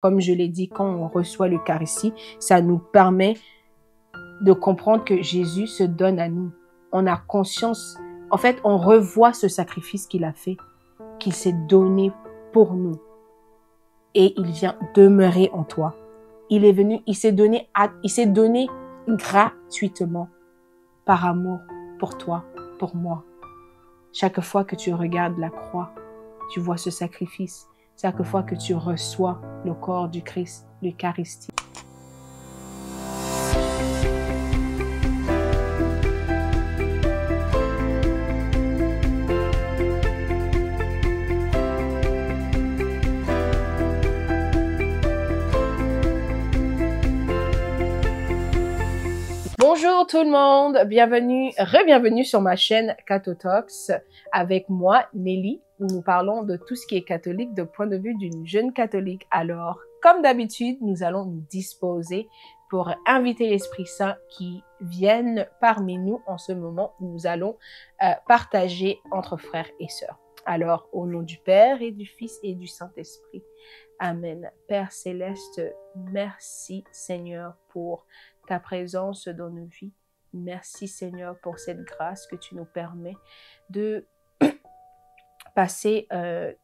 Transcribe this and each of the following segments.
Comme je l'ai dit, quand on reçoit l'Eucharistie, ça nous permet de comprendre que Jésus se donne à nous. On a conscience, en fait, on revoit ce sacrifice qu'il a fait, qu'il s'est donné pour nous. Et il vient demeurer en toi. Il est venu, il s'est donné gratuitement, par amour, pour toi, pour moi. Chaque fois que tu regardes la croix, tu vois ce sacrifice. Chaque fois que tu reçois le corps du Christ, l'Eucharistie. Bonjour tout le monde, bienvenue, re-bienvenue sur ma chaîne Cathotalks avec moi, Nelly, où nous parlons de tout ce qui est catholique de point de vue d'une jeune catholique. Alors, comme d'habitude, nous allons nous disposer pour inviter l'Esprit Saint qui vienne parmi nous en ce moment où nous allons partager entre frères et sœurs. Alors, au nom du Père et du Fils et du Saint-Esprit. Amen. Père Céleste, merci Seigneur pour ta présence dans nos vies. Merci Seigneur pour cette grâce que tu nous permets de passer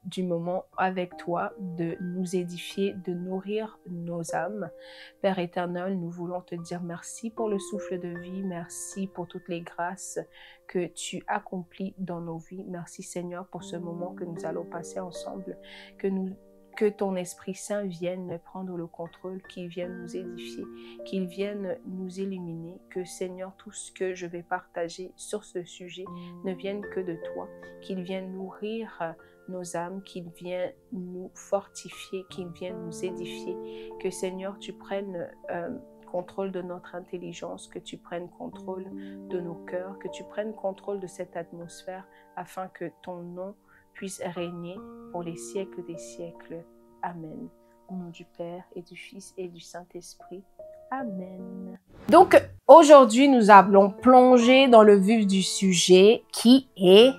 du moment avec toi, de nous édifier, de nourrir nos âmes. Père éternel, nous voulons te dire merci pour le souffle de vie, merci pour toutes les grâces que tu accomplis dans nos vies. Merci Seigneur pour ce moment que nous allons passer ensemble, que ton Esprit Saint vienne prendre le contrôle, qu'il vienne nous édifier, qu'il vienne nous illuminer, que Seigneur, tout ce que je vais partager sur ce sujet ne vienne que de toi, qu'il vienne nourrir nos âmes, qu'il vienne nous fortifier, qu'il vienne nous édifier, que Seigneur, tu prennes contrôle de notre intelligence, que tu prennes contrôle de nos cœurs, que tu prennes contrôle de cette atmosphère afin que ton nom puisse régner pour les siècles des siècles. Amen. Au nom du Père et du Fils et du Saint-Esprit. Amen. Donc, aujourd'hui, nous allons plonger dans le vif du sujet qui est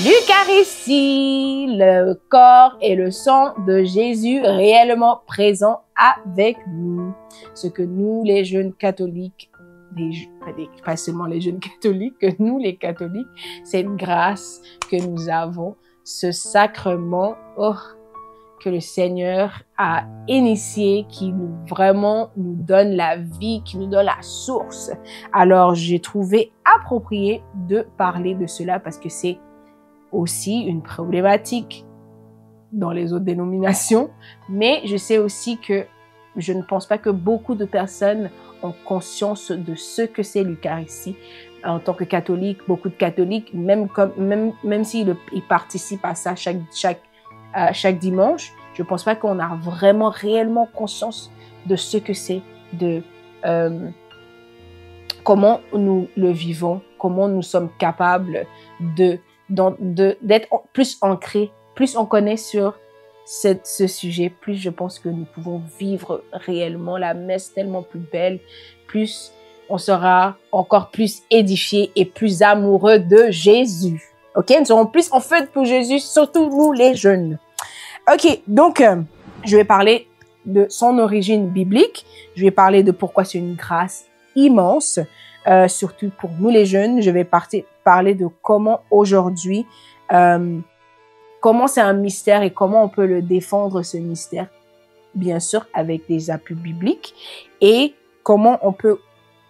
l'Eucharistie, le corps et le sang de Jésus réellement présents avec nous. Ce que nous, les jeunes catholiques, pas seulement les jeunes catholiques, que nous les catholiques, cette grâce que nous avons, ce sacrement que le Seigneur a initié, qui vraiment nous donne la vie, qui nous donne la source. Alors j'ai trouvé approprié de parler de cela parce que c'est aussi une problématique dans les autres dénominations, mais je sais aussi que je ne pense pas que beaucoup de personnes ont conscience de ce que c'est l'Eucharistie. En tant que catholique, beaucoup de catholiques, même s'ils participent à ça chaque dimanche, je pense pas qu'on a vraiment réellement conscience de ce que c'est, de comment nous le vivons, comment nous sommes capables d'être plus ancrés, plus on connaît sur ce sujet, plus je pense que nous pouvons vivre réellement la messe tellement plus belle, plus on sera encore plus édifiés et plus amoureux de Jésus. Ok, nous serons plus en feu pour Jésus, surtout nous les jeunes. Ok, donc je vais parler de son origine biblique, je vais parler de pourquoi c'est une grâce immense, surtout pour nous les jeunes. Je vais parler de comment aujourd'hui comment c'est un mystère et comment on peut le défendre, ce mystère, bien sûr, avec des appuis bibliques, et comment on peut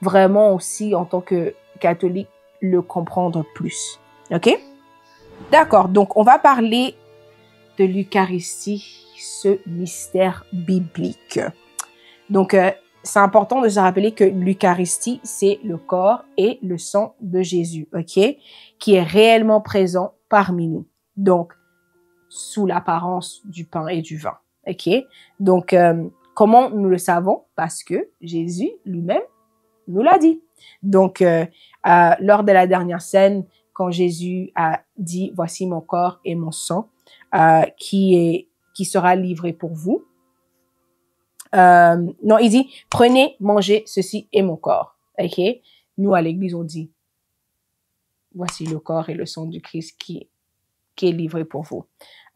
vraiment aussi, en tant que catholique, le comprendre plus. OK? D'accord, donc on va parler de l'Eucharistie, ce mystère biblique. Donc, c'est important de se rappeler que l'Eucharistie, c'est le corps et le sang de Jésus, OK? Qui est réellement présent parmi nous. Donc, sous l'apparence du pain et du vin. OK? Donc, comment nous le savons? Parce que Jésus lui-même nous l'a dit. Donc, lors de la dernière scène, quand Jésus a dit « Voici mon corps et mon sang qui sera livré pour vous », non, il dit « Prenez, mangez, ceci est mon corps. » OK? Nous, à l'église, on dit « Voici le corps et le sang du Christ qui est livré pour vous. »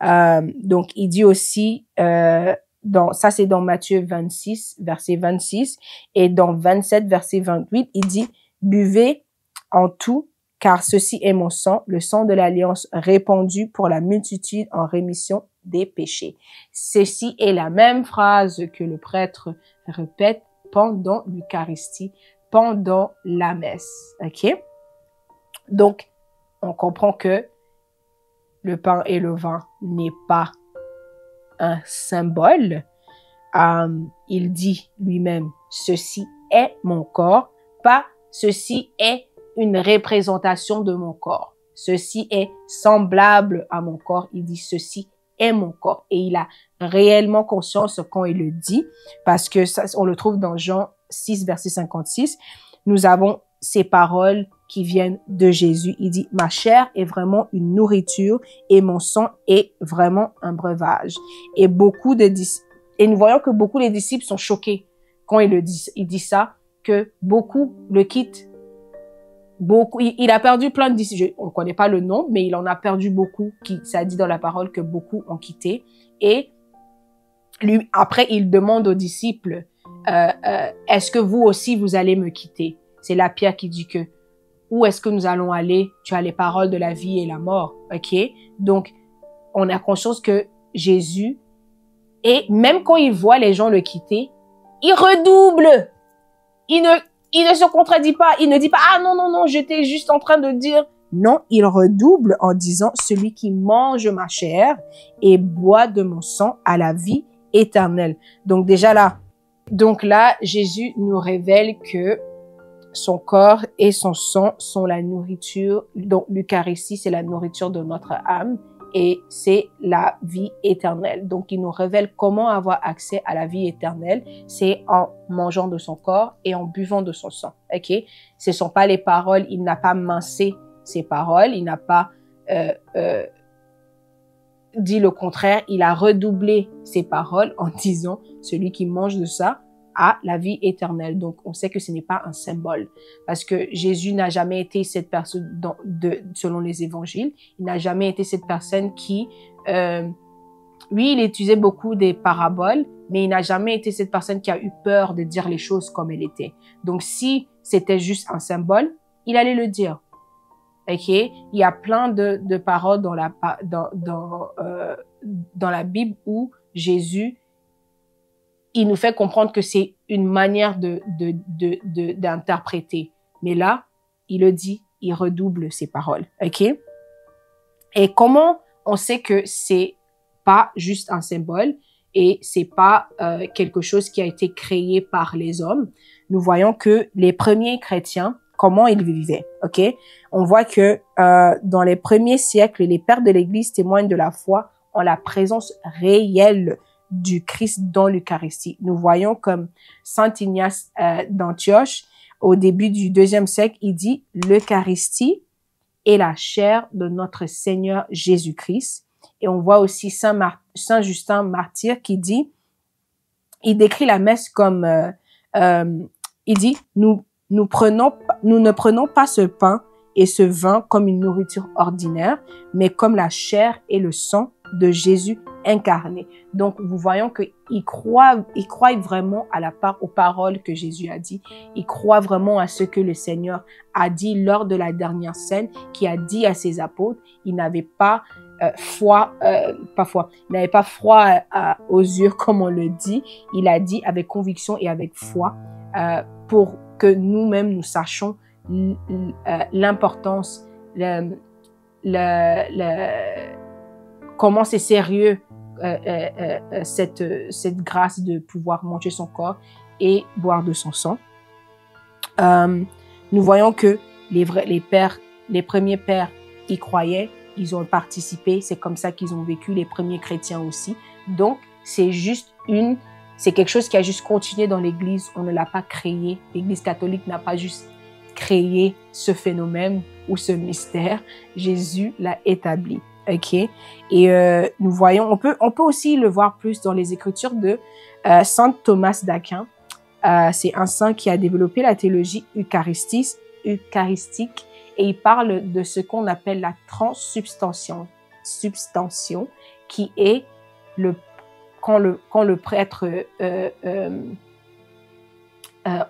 Donc, il dit aussi, ça c'est dans Matthieu 26, verset 26, et dans 27, verset 28, il dit, buvez en tout, car ceci est mon sang, le sang de l'alliance répandu pour la multitude en rémission des péchés. Ceci est la même phrase que le prêtre répète pendant l'Eucharistie, pendant la messe. OK? Donc, on comprend que le pain et le vin n'est pas un symbole. Il dit lui-même, ceci est mon corps, pas ceci est une représentation de mon corps. Ceci est semblable à mon corps. Il dit ceci est mon corps. Et il a réellement conscience quand il le dit, parce que ça, on le trouve dans Jean 6, verset 56. Nous avons ces paroles qui viennent de Jésus. Il dit, ma chair est vraiment une nourriture et mon sang est vraiment un breuvage. Et nous voyons que beaucoup des disciples sont choqués quand il dit ça, que beaucoup le quittent. Beaucoup, il a perdu plein de disciples. On ne connaît pas le nombre, mais il en a perdu beaucoup. Ça dit dans la parole que beaucoup ont quitté. Et lui, après, il demande aux disciples, est-ce que vous aussi, vous allez me quitter? C'est là Pierre qui dit que, où est-ce que nous allons aller? Tu as les paroles de la vie et la mort. OK? Donc, on a conscience que Jésus, et même quand il voit les gens le quitter, il redouble. Il ne se contredit pas. Il ne dit pas, ah non, j'étais juste en train de dire. Non, il redouble en disant, celui qui mange ma chair et boit de mon sang a la vie éternelle. Donc là, Jésus nous révèle que son corps et son sang sont la nourriture. Donc, l'Eucharistie, c'est la nourriture de notre âme et c'est la vie éternelle. Donc, il nous révèle comment avoir accès à la vie éternelle. C'est en mangeant de son corps et en buvant de son sang. OK? Ce sont pas les paroles. Il n'a pas mincé ses paroles. Il n'a pas dit le contraire. Il a redoublé ses paroles en disant, celui qui mange de ça à la vie éternelle. Donc, on sait que ce n'est pas un symbole parce que Jésus n'a jamais été cette personne selon les évangiles. Il n'a jamais été cette personne qui, oui, il utilisait beaucoup des paraboles, mais il n'a jamais été cette personne qui a eu peur de dire les choses comme elles étaient. Donc, si c'était juste un symbole, il allait le dire. OK? Il y a plein de paroles dans la Bible où Jésus, il nous fait comprendre que c'est une manière d'interpréter. Mais là, il le dit, il redouble ses paroles. OK? Et comment on sait que c'est pas juste un symbole et c'est pas quelque chose qui a été créé par les hommes? Nous voyons que les premiers chrétiens, comment ils vivaient. OK? On voit que dans les premiers siècles, les pères de l'Église témoignent de la foi en la présence réelle du Christ dans l'Eucharistie. Nous voyons comme Saint Ignace d'Antioche, au début du IIe siècle, il dit « L'Eucharistie est la chair de notre Seigneur Jésus-Christ ». Et on voit aussi Saint Justin martyr qui dit, il décrit la messe comme, il dit « Nous ne prenons pas ce pain et ce vin comme une nourriture ordinaire, mais comme la chair et le sang de Jésus incarné. » Donc, vous voyons qu'il croit vraiment aux paroles que Jésus a dit. Il croit vraiment à ce que le Seigneur a dit lors de la dernière scène, qui a dit à ses apôtres. Il n'avait pas il n'avait pas froid aux yeux comme on le dit. Il a dit avec conviction et avec foi pour que nous-mêmes nous sachions l'importance, comment c'est sérieux cette grâce de pouvoir manger son corps et boire de son sang. Nous voyons que les premiers pères y croyaient, ils ont participé, c'est comme ça qu'ils ont vécu, les premiers chrétiens aussi. Donc, c'est quelque chose qui a juste continué dans l'Église, on ne l'a pas créé. L'Église catholique n'a pas juste créé ce phénomène ou ce mystère, Jésus l'a établi. OK? Et nous voyons, on peut aussi le voir plus dans les écritures de Saint Thomas d'Aquin. C'est un saint qui a développé la théologie eucharistique et il parle de ce qu'on appelle la transsubstantiation. qui est quand le prêtre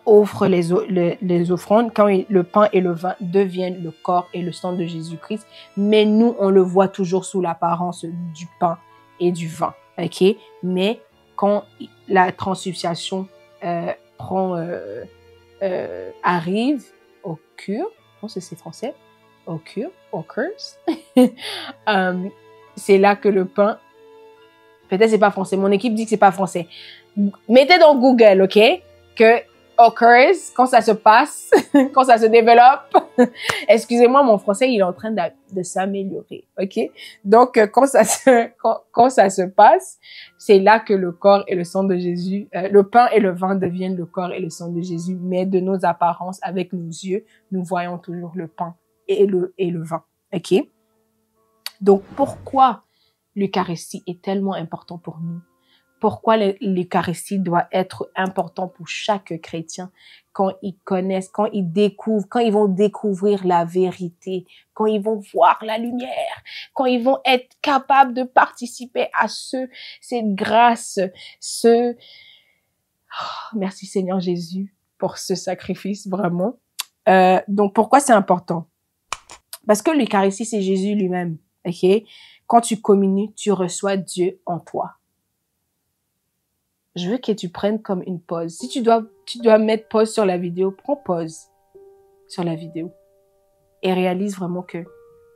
offre les offrandes, quand le pain et le vin deviennent le corps et le sang de Jésus-Christ. Mais nous, on le voit toujours sous l'apparence du pain et du vin. Ok? Mais quand la transubstantiation arrive, occurs, je pense que c'est français, occurs, c'est là que le pain, peut-être c'est pas français, mon équipe dit que c'est pas français. Mettez dans Google, ok, que occurs, quand ça se passe, quand ça se développe. Excusez-moi, mon français, il est en train de s'améliorer, ok? Donc, quand ça se passe, c'est là que le corps et le sang de Jésus, le pain et le vin deviennent le corps et le sang de Jésus, mais de nos apparences, avec nos yeux, nous voyons toujours le pain et le vin, ok? Donc, pourquoi l'Eucharistie est tellement important pour nous? Pourquoi l'Eucharistie doit être important pour chaque chrétien quand ils connaissent, quand ils découvrent, quand ils vont découvrir la vérité, quand ils vont voir la lumière, quand ils vont être capables de participer à cette grâce, merci Seigneur Jésus pour ce sacrifice, vraiment. Donc, pourquoi c'est important? Parce que l'Eucharistie, c'est Jésus lui-même, ok? Quand tu communies, tu reçois Dieu en toi. Je veux que tu prennes comme une pause. Si tu dois mettre pause sur la vidéo, prends pause sur la vidéo et réalise vraiment que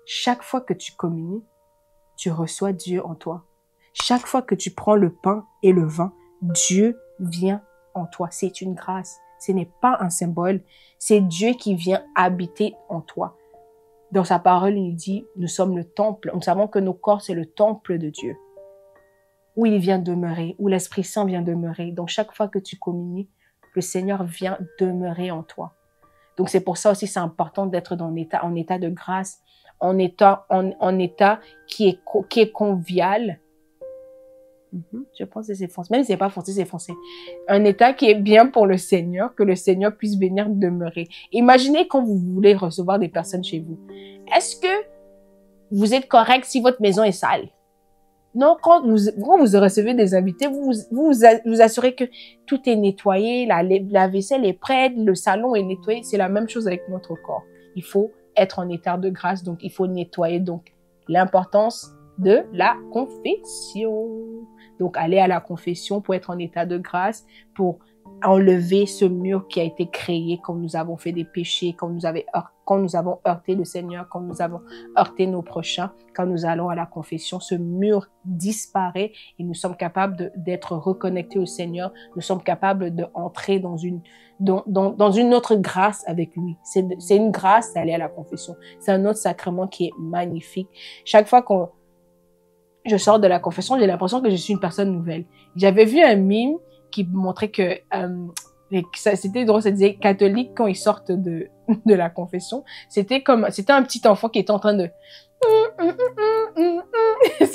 chaque fois que tu communies, tu reçois Dieu en toi. Chaque fois que tu prends le pain et le vin, Dieu vient en toi. C'est une grâce. Ce n'est pas un symbole. C'est Dieu qui vient habiter en toi. Dans sa parole, il dit, nous sommes le temple. Nous savons que nos corps, c'est le temple de Dieu, où il vient demeurer, où l'Esprit Saint vient demeurer. Donc, chaque fois que tu communies, le Seigneur vient demeurer en toi. Donc, c'est pour ça aussi, c'est important d'être en état de grâce, en état qui est convivial. Je pense que c'est français. Même si c'est pas français, c'est français. Un état qui est bien pour le Seigneur, que le Seigneur puisse venir demeurer. Imaginez quand vous voulez recevoir des personnes chez vous. Est-ce que vous êtes correct si votre maison est sale? Non, quand vous recevez des invités, vous assurez que tout est nettoyé, la vaisselle est prête, le salon est nettoyé. C'est la même chose avec notre corps. Il faut être en état de grâce, donc il faut nettoyer. Donc, l'importance de la confession. Donc, aller à la confession pour être en état de grâce, pour enlever ce mur qui a été créé quand nous avons fait des péchés, quand nous avons heurté le Seigneur, quand nous avons heurté nos prochains. Quand nous allons à la confession, ce mur disparaît et nous sommes capables d'être reconnectés au Seigneur. Nous sommes capables d'entrer dans une autre grâce avec lui. C'est une grâce d'aller à la confession. C'est un autre sacrement qui est magnifique. Chaque fois je sors de la confession, j'ai l'impression que je suis une personne nouvelle. J'avais vu un meme qui montrait que c'était drôle, ça disait catholique quand ils sortent de la confession, c'était un petit enfant qui était en train de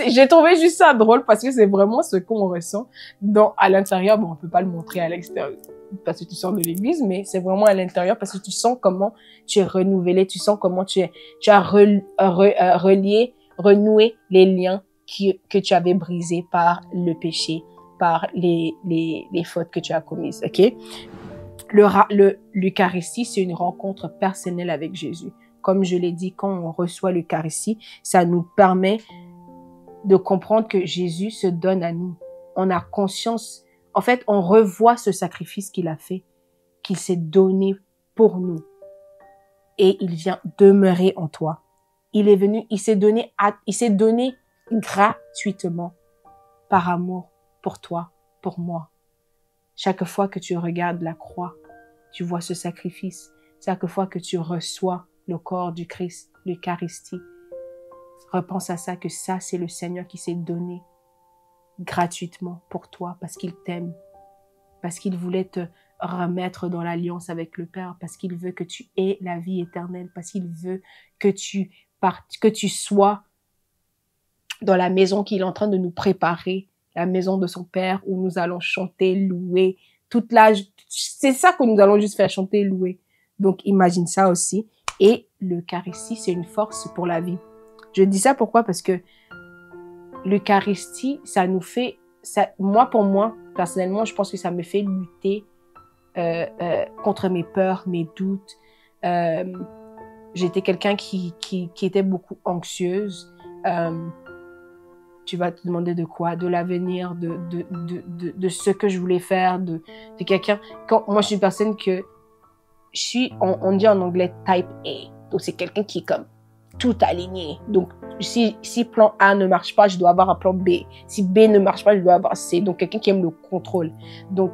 j'ai trouvé juste ça drôle parce que c'est vraiment ce qu'on ressent à l'intérieur. Bon, on peut pas le montrer à l'extérieur parce que tu sors de l'église, mais c'est vraiment à l'intérieur parce que tu sens comment tu es renouvelé, tu sens comment tu as renoué les liens que tu avais brisés par le péché, par les fautes que tu as commises, ok? L'Eucharistie, c'est une rencontre personnelle avec Jésus. Comme je l'ai dit, quand on reçoit l'Eucharistie, ça nous permet de comprendre que Jésus se donne à nous. On a conscience, en fait, on revoit ce sacrifice qu'il a fait, qu'il s'est donné pour nous. Et il vient demeurer en toi. Il s'est donné gratuitement, par amour, pour toi, pour moi. Chaque fois que tu regardes la croix, tu vois ce sacrifice. Chaque fois que tu reçois le corps du Christ, l'Eucharistie, repense à ça, que ça, c'est le Seigneur qui s'est donné gratuitement pour toi parce qu'il t'aime, parce qu'il voulait te remettre dans l'alliance avec le Père, parce qu'il veut que tu aies la vie éternelle, parce qu'il veut que tu sois dans la maison qu'il est en train de nous préparer, la maison de son Père où nous allons chanter, louer, c'est ça que nous allons juste faire, chanter, louer. Donc, imagine ça aussi. Et l'Eucharistie, c'est une force pour la vie. Je dis ça pourquoi? Parce que l'Eucharistie, ça nous fait, moi, pour moi, personnellement, je pense que ça me fait lutter contre mes peurs, mes doutes. J'étais quelqu'un qui était beaucoup anxieuse. Tu vas te demander de quoi? De l'avenir, de ce que je voulais faire, de quelqu'un. Moi, je suis une personne que on dit en anglais type A. Donc, c'est quelqu'un qui est comme tout aligné. Donc, si plan A ne marche pas, je dois avoir un plan B. Si B ne marche pas, je dois avoir C. Donc, quelqu'un qui aime le contrôle. Donc,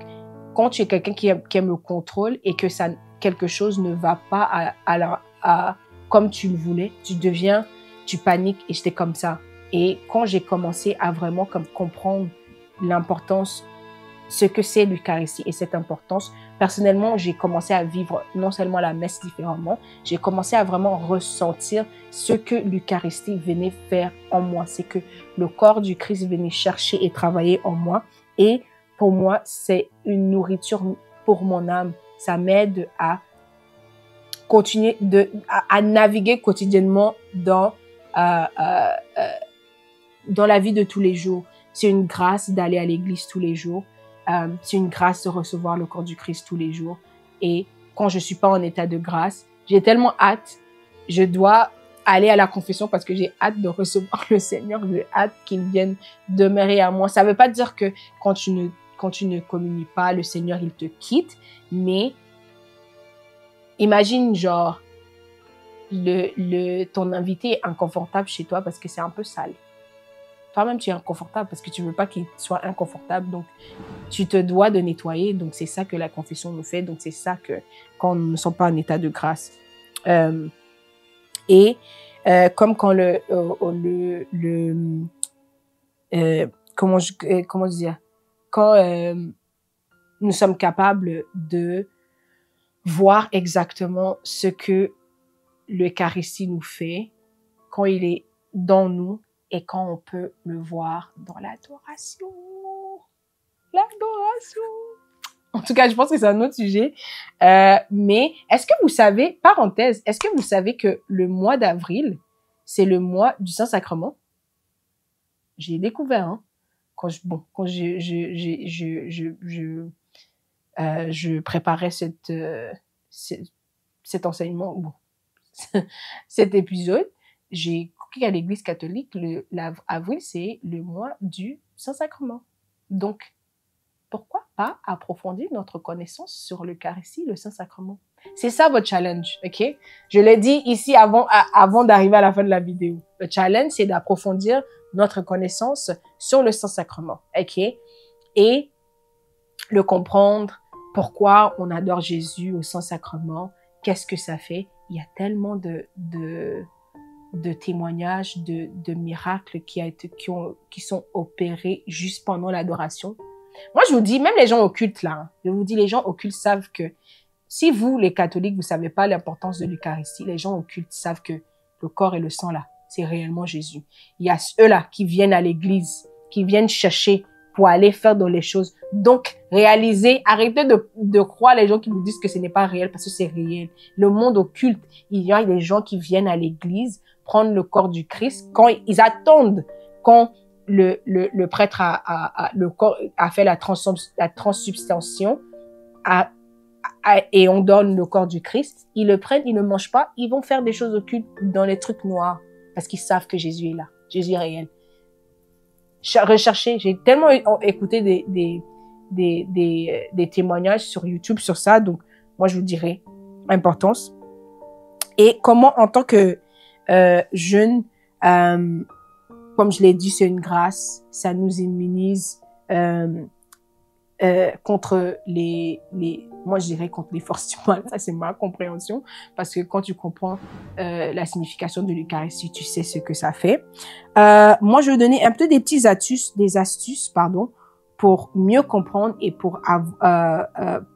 quand tu es quelqu'un qui aime le contrôle et que quelque chose ne va pas comme tu le voulais, tu paniques, et j'étais comme ça. Et quand j'ai commencé à vraiment comprendre l'importance, ce que c'est l'Eucharistie et cette importance, personnellement, j'ai commencé à vivre non seulement la messe différemment, j'ai commencé à vraiment ressentir ce que l'Eucharistie venait faire en moi. C'est que le corps du Christ venait chercher et travailler en moi. Et pour moi, c'est une nourriture pour mon âme. Ça m'aide à continuer à naviguer quotidiennement dans la vie de tous les jours. C'est une grâce d'aller à l'église tous les jours. C'est une grâce de recevoir le corps du Christ tous les jours. Et quand je suis pas en état de grâce, j'ai tellement hâte. Je dois aller à la confession parce que j'ai hâte de recevoir le Seigneur. J'ai hâte qu'il vienne demeurer à moi. Ça veut pas dire que quand tu ne communies pas, le Seigneur, il te quitte. Mais imagine, genre, ton invité est inconfortable chez toi parce que c'est un peu sale. Toi-même, tu es inconfortable parce que tu veux pas qu'il soit inconfortable. Donc, tu te dois de nettoyer. Donc, c'est ça que la confession nous fait. Donc, c'est ça que quand nous ne sommes pas en état de grâce. Comme quand comment dire, quand nous sommes capables de voir exactement ce que l'Eucharistie nous fait, quand il est dans nous et quand on peut le voir dans l'adoration. L'adoration. En tout cas, je pense que c'est un autre sujet. Mais est-ce que vous savez, parenthèse, est-ce que vous savez que le mois d'avril, c'est le mois du Saint-Sacrement? J'ai découvert, hein, quand je préparais cet enseignement, bon, cet épisode, j'ai compris qu'à l'Église catholique, l'avril, c'est le mois du Saint-Sacrement. Donc, pourquoi pas approfondir notre connaissance sur l'Eucharistie, le Saint-Sacrement? C'est ça votre challenge, ok? Je l'ai dit ici avant d'arriver à la fin de la vidéo. Le challenge, c'est d'approfondir notre connaissance sur le Saint-Sacrement, ok? Et le comprendre, pourquoi on adore Jésus au Saint-Sacrement, qu'est-ce que ça fait? Il y a tellement de témoignages, de miracles qui sont opérés juste pendant l'adoration. Moi, je vous dis, même les gens occultes là, je vous dis, les gens occultes savent que si vous, les catholiques, vous savez pas l'importance de l'Eucharistie, les gens occultes savent que le corps et le sang là, c'est réellement Jésus. Il y a eux là qui viennent à l'église, qui viennent chercher pour aller faire dans les choses. Donc, réalisez, arrêtez de croire les gens qui vous disent que ce n'est pas réel parce que c'est réel. Le monde occulte, il y a des gens qui viennent à l'église prendre le corps du Christ quand ils attendent, quand le prêtre a fait la transsubstantiation et on donne le corps du Christ, ils le prennent, ils ne mangent pas, ils vont faire des choses occultes dans les trucs noirs parce qu'ils savent que Jésus est là, Jésus est réel. Recherchez, j'ai tellement écouté des témoignages sur YouTube sur ça, donc moi je vous dirais importance. Et comment en tant que jeune, comme je l'ai dit, c'est une grâce, ça nous immunise contre moi je dirais contre les forces du mal. Ça c'est ma compréhension, parce que quand tu comprends la signification de l'Eucharistie, tu sais ce que ça fait. Moi je vais donner un peu des astuces pour mieux comprendre et pour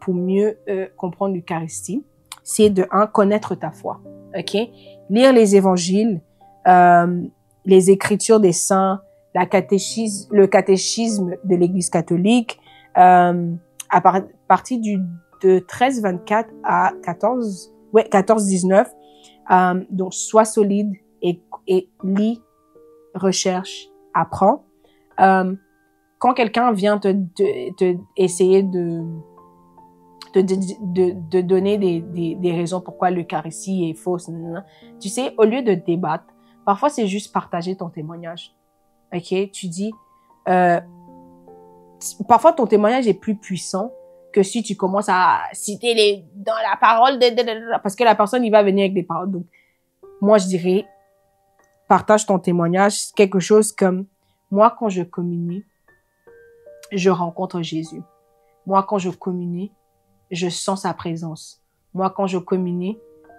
mieux comprendre l'Eucharistie. C'est de connaître ta foi, ok? Lire les évangiles, les écritures des saints, le catéchisme de l'Église catholique, à partir de 13-24 à 14-19. Donc, sois solide et lis, recherche, apprends. Quand quelqu'un vient te essayer de donner des raisons pourquoi l'Eucharistie est fausse, tu sais, au lieu de débattre, parfois c'est juste partager ton témoignage. Ok, tu dis, parfois ton témoignage est plus puissant que si tu commences à citer dans la parole parce que la personne il va venir avec des paroles. Donc moi je dirais, partage ton témoignage, quelque chose comme moi quand je communie, je rencontre Jésus. Moi quand je communie, je sens sa présence. Moi, quand je communie,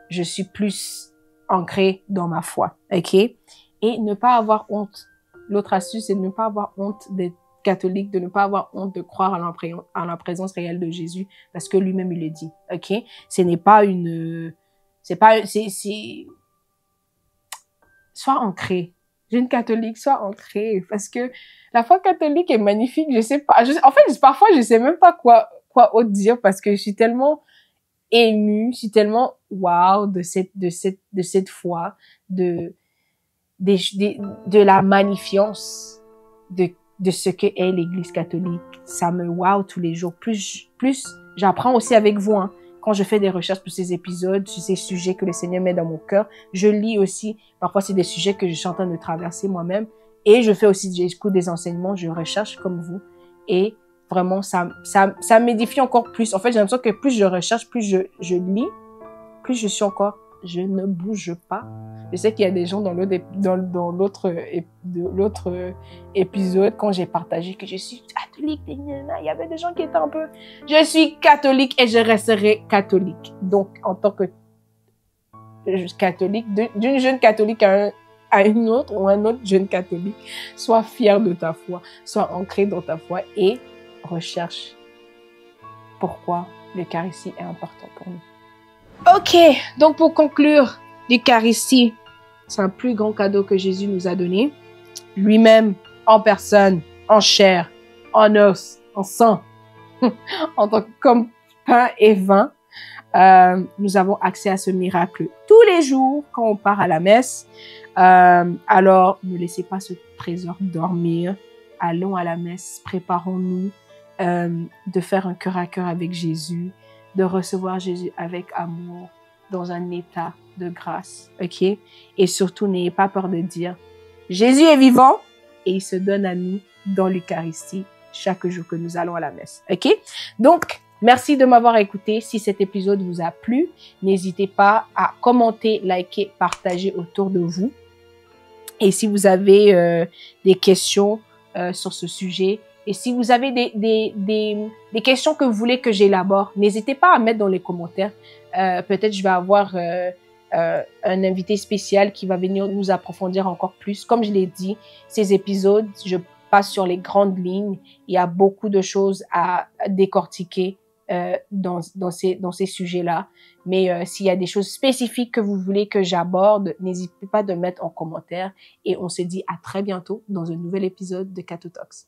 je suis plus ancrée dans ma foi. OK? Et ne pas avoir honte. L'autre astuce, c'est de ne pas avoir honte d'être catholique, de ne pas avoir honte de croire à la présence réelle de Jésus, parce que lui-même, il le dit. OK? Ce n'est pas une... Sois ancré. Jeune catholique, sois ancré. Parce que la foi catholique est magnifique. Je sais pas. En fait, parfois, je sais même pas quoi autre dire parce que je suis tellement émue, je suis tellement wow de cette foi, de la magnifience de ce que est l'Église catholique. Ça me wow tous les jours. Plus j'apprends aussi avec vous, hein. Quand je fais des recherches pour ces épisodes, sur ces sujets que le Seigneur met dans mon cœur, je lis aussi. Parfois, c'est des sujets que je suis en train de traverser moi-même. Et je fais aussi, j'écoute des enseignements, je recherche comme vous. Et vraiment, ça m'édifie encore plus. En fait, j'ai l'impression que plus je recherche, plus je lis, plus je suis encore, je ne bouge pas. Je sais qu'il y a des gens dans l'autre épisode, quand j'ai partagé que je suis catholique, il y avait des gens qui étaient un peu, je suis catholique et je resterai catholique. Donc, en tant que catholique, d'une jeune catholique à une autre ou un autre jeune catholique, sois fier de ta foi, sois ancré dans ta foi et recherche pourquoi l'Eucharistie est important pour nous. Ok, donc pour conclure, l'Eucharistie, c'est un plus grand cadeau que Jésus nous a donné. Lui-même, en personne, en chair, en os, en sang, en tant que comme pain et vin. Nous avons accès à ce miracle tous les jours quand on part à la messe. Alors, ne laissez pas ce trésor dormir. Allons à la messe, préparons-nous de faire un cœur à cœur avec Jésus, de recevoir Jésus avec amour, dans un état de grâce, ok? Et surtout, n'ayez pas peur de dire, Jésus est vivant et il se donne à nous dans l'Eucharistie chaque jour que nous allons à la messe, ok? Donc, merci de m'avoir écouté. Si cet épisode vous a plu, n'hésitez pas à commenter, liker, partager autour de vous. Et si vous avez des questions sur ce sujet, et si vous avez des questions que vous voulez que j'élabore, n'hésitez pas à mettre dans les commentaires. Peut-être je vais avoir un invité spécial qui va venir nous approfondir encore plus. Comme je l'ai dit, ces épisodes, je passe sur les grandes lignes. Il y a beaucoup de choses à décortiquer dans ces sujets-là. Mais s'il y a des choses spécifiques que vous voulez que j'aborde, n'hésitez pas de mettre en commentaire. Et on se dit à très bientôt dans un nouvel épisode de Catho Talks.